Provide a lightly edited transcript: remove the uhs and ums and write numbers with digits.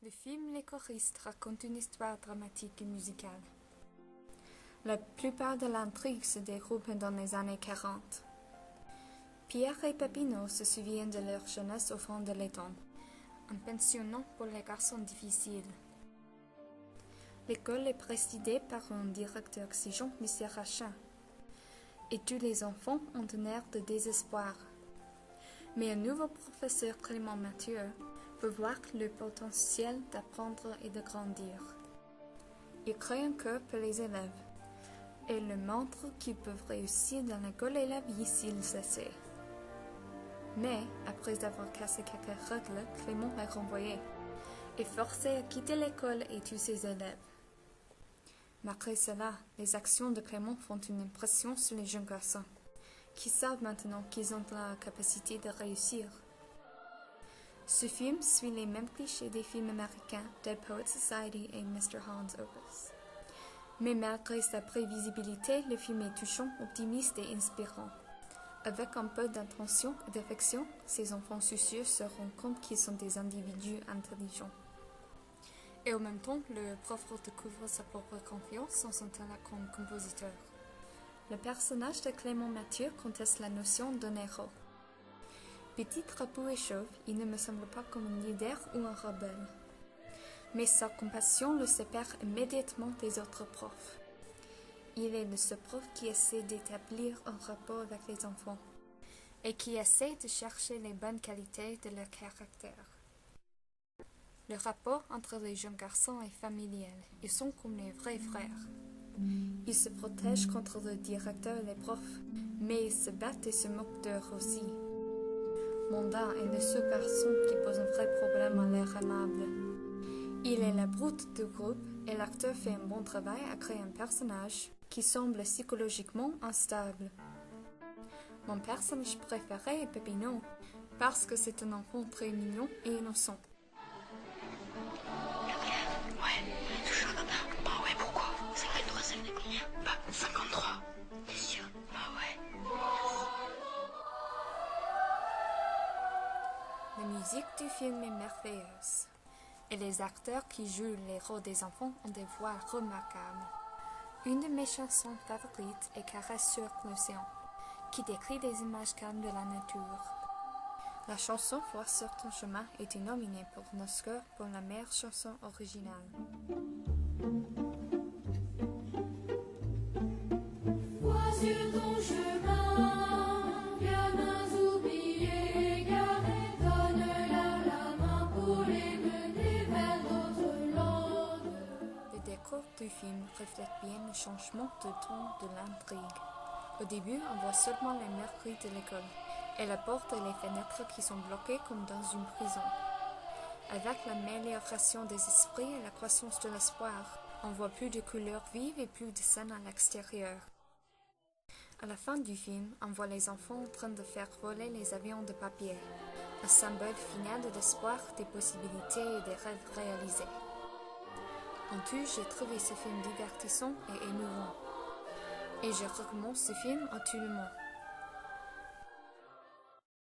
Le film Les choristes raconte une histoire dramatique et musicale. La plupart de l'intrigue se déroule dans les années 40. Pierre et Peppino se souviennent de leur jeunesse au fond de l'étang, un pensionnat pour les garçons difficiles. L'école est présidée par un directeur exigeant, M. Rachin, et tous les enfants ont un air de désespoir. Mais un nouveau professeur Clément Mathieu veut voir le potentiel d'apprendre et de grandir. Il crée un cœur pour les élèves et leur montre qu'ils peuvent réussir dans l'école et la vie s'ils essaient. Mais, après avoir cassé quelques règles, Clément est renvoyé et forcé à quitter l'école et tous ses élèves. Malgré cela, les actions de Clément font une impression sur les jeunes garçons, qui savent maintenant qu'ils ont la capacité de réussir. Ce film suit les mêmes clichés des films américains Dead Poets Society et Mr. Hans Opus. Mais malgré sa prévisibilité, le film est touchant, optimiste et inspirant. Avec un peu d'intention et d'affection, ces enfants soucieux se rendent compte qu'ils sont des individus intelligents. Et en même temps, le prof découvre sa propre confiance en son talent comme compositeur. Le personnage de Clément Mathieu conteste la notion d'un héros. Petit, trapu et chauve, il ne me semble pas comme un leader ou un rebelle. Mais sa compassion le sépare immédiatement des autres profs. Il est le seul prof qui essaie d'établir un rapport avec les enfants et qui essaie de chercher les bonnes qualités de leur caractère. Le rapport entre les jeunes garçons est familial. Ils sont comme les vrais frères. Ils se protègent contre le directeur et les profs, mais ils se battent et se moquent d'eux aussi. Monda est le seul garçon qui pose un vrai problème à l'air aimable. Il est la brute du groupe et l'acteur fait un bon travail à créer un personnage qui semble psychologiquement instable. Mon personnage préféré est Peppino parce que c'est un enfant très mignon et innocent. Ouais, toujours là-bas. Bah ouais, pourquoi? C'est vrai, une recette de combien? Bah, 53. T'es sûr? Bah ouais. La musique du film est merveilleuse, et les acteurs qui jouent les rôles des enfants ont des voix remarquables. Une de mes chansons favorites est Caresse sur l'océan, qui décrit des images calmes de la nature. La chanson Vois sur ton chemin était nominée pour un Oscar pour la meilleure chanson originale. Vois sur ton chemin, gamins oubliés, égarés, donne-leur la main pour les mener vers d'autres landes. Le décor du film reflète bien le changement de ton de l'intrigue. Au début, on voit seulement les meurtres de l'école, et la porte et les fenêtres qui sont bloquées comme dans une prison. Avec l'amélioration des esprits et la croissance de l'espoir, on voit plus de couleurs vives et plus de scènes à l'extérieur. À la fin du film, on voit les enfants en train de faire voler les avions de papier, un symbole final de l'espoir, des possibilités et des rêves réalisés. En tout, j'ai trouvé ce film divertissant et émouvant. Et je recommande ce film à tout le monde.